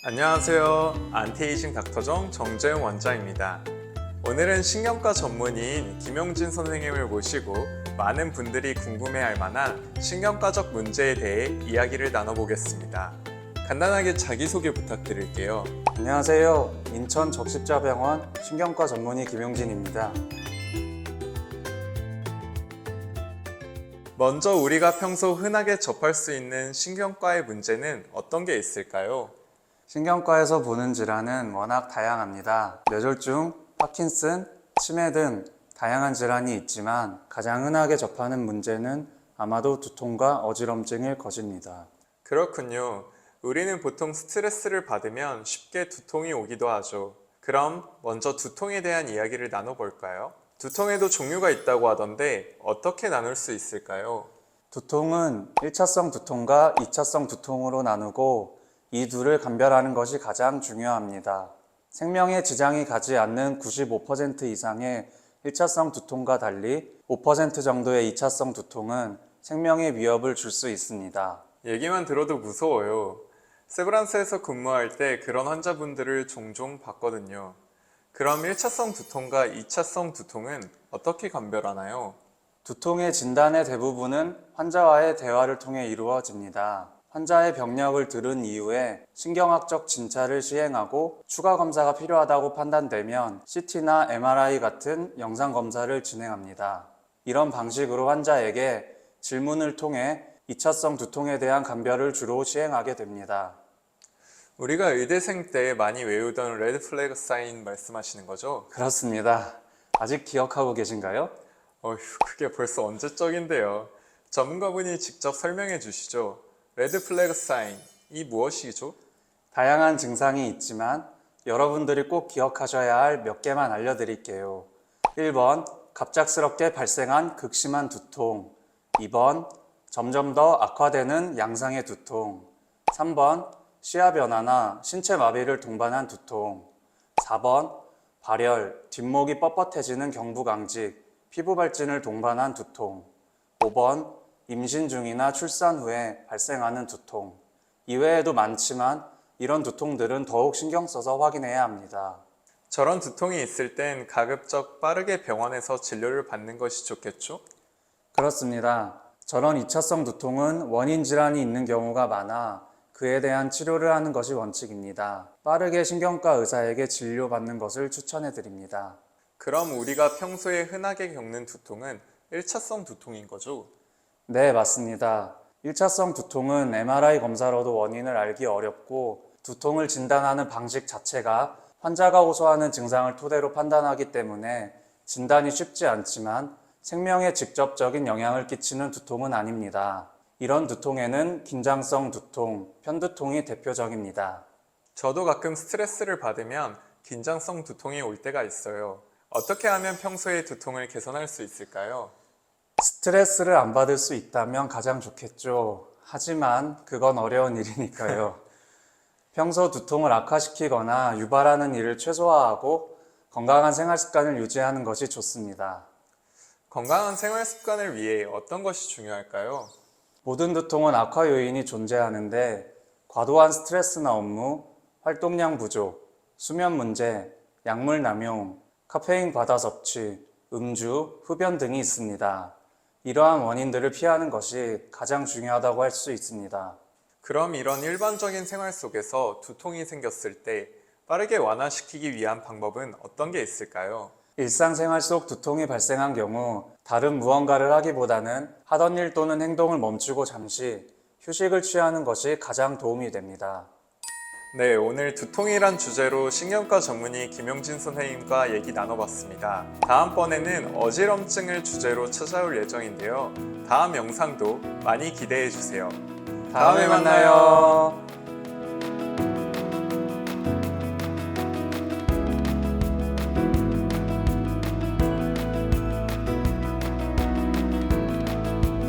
안녕하세요. 안티에이징 닥터정 정재용 원장입니다. 오늘은 신경과 전문의인 김용진 선생님을 모시고 많은 분들이 궁금해할 만한 신경과적 문제에 대해 이야기를 나눠보겠습니다. 간단하게 자기소개 부탁드릴게요. 안녕하세요. 인천 적십자병원 신경과 전문의 김용진입니다. 먼저 우리가 평소 흔하게 접할 수 있는 신경과의 문제는 어떤 게 있을까요? 신경과에서 보는 질환은 워낙 다양합니다. 뇌졸중, 파킨슨, 치매 등 다양한 질환이 있지만 가장 흔하게 접하는 문제는 아마도 두통과 어지럼증일 것입니다. 그렇군요. 우리는 보통 스트레스를 받으면 쉽게 두통이 오기도 하죠. 그럼 먼저 두통에 대한 이야기를 나눠볼까요? 두통에도 종류가 있다고 하던데 어떻게 나눌 수 있을까요? 두통은 1차성 두통과 2차성 두통으로 나누고 이 둘을 감별하는 것이 가장 중요합니다. 생명에 지장이 가지 않는 95% 이상의 1차성 두통과 달리 5% 정도의 2차성 두통은 생명에 위협을 줄 수 있습니다. 얘기만 들어도 무서워요. 세브란스에서 근무할 때 그런 환자분들을 종종 봤거든요. 그럼 1차성 두통과 2차성 두통은 어떻게 감별하나요? 두통의 진단의 대부분은 환자와의 대화를 통해 이루어집니다. 환자의 병력을 들은 이후에 신경학적 진찰을 시행하고 추가 검사가 필요하다고 판단되면 CT나 MRI 같은 영상 검사를 진행합니다. 이런 방식으로 환자에게 질문을 통해 2차성 두통에 대한 감별을 주로 시행하게 됩니다. 우리가 의대생 때 많이 외우던 레드 플래그 사인 말씀하시는 거죠? 그렇습니다. 아직 기억하고 계신가요? 어휴, 그게 벌써 언제적인데요. 전문가분이 직접 설명해 주시죠. 레드 플래그 사인, 이 무엇이죠? 다양한 증상이 있지만 여러분들이 꼭 기억하셔야 할 몇 개만 알려드릴게요. 1번, 갑작스럽게 발생한 극심한 두통. 2번, 점점 더 악화되는 양상의 두통. 3번, 시야 변화나 신체 마비를 동반한 두통. 4번, 발열, 뒷목이 뻣뻣해지는 경부강직, 피부 발진을 동반한 두통. 5번, 임신 중이나 출산 후에 발생하는 두통. 이외에도 많지만 이런 두통들은 더욱 신경 써서 확인해야 합니다. 저런 두통이 있을 땐 가급적 빠르게 병원에서 진료를 받는 것이 좋겠죠? 그렇습니다. 저런 2차성 두통은 원인 질환이 있는 경우가 많아 그에 대한 치료를 하는 것이 원칙입니다. 빠르게 신경과 의사에게 진료받는 것을 추천해 드립니다. 그럼 우리가 평소에 흔하게 겪는 두통은 1차성 두통인 거죠? 네, 맞습니다. 1차성 두통은 MRI 검사로도 원인을 알기 어렵고 두통을 진단하는 방식 자체가 환자가 호소하는 증상을 토대로 판단하기 때문에 진단이 쉽지 않지만 생명에 직접적인 영향을 끼치는 두통은 아닙니다. 이런 두통에는 긴장성 두통, 편두통이 대표적입니다. 저도 가끔 스트레스를 받으면 긴장성 두통이 올 때가 있어요. 어떻게 하면 평소에 두통을 개선할 수 있을까요? 스트레스를 안 받을 수 있다면 가장 좋겠죠. 하지만 그건 어려운 일이니까요. 평소 두통을 악화시키거나 유발하는 일을 최소화하고 건강한 생활 습관을 유지하는 것이 좋습니다. 건강한 생활 습관을 위해 어떤 것이 중요할까요? 모든 두통은 악화 요인이 존재하는데 과도한 스트레스나 업무, 활동량 부족, 수면 문제, 약물 남용, 카페인 과다 섭취, 음주, 흡연 등이 있습니다. 이러한 원인들을 피하는 것이 가장 중요하다고 할 수 있습니다. 그럼 이런 일반적인 생활 속에서 두통이 생겼을 때 빠르게 완화시키기 위한 방법은 어떤 게 있을까요? 일상생활 속 두통이 발생한 경우 다른 무언가를 하기보다는 하던 일 또는 행동을 멈추고 잠시 휴식을 취하는 것이 가장 도움이 됩니다. 네, 오늘 두통이란 주제로 신경과 전문의 김용진 선생님과 얘기 나눠봤습니다. 다음번에는 어지럼증을 주제로 찾아올 예정인데요. 다음 영상도 많이 기대해주세요. 다음에 만나요.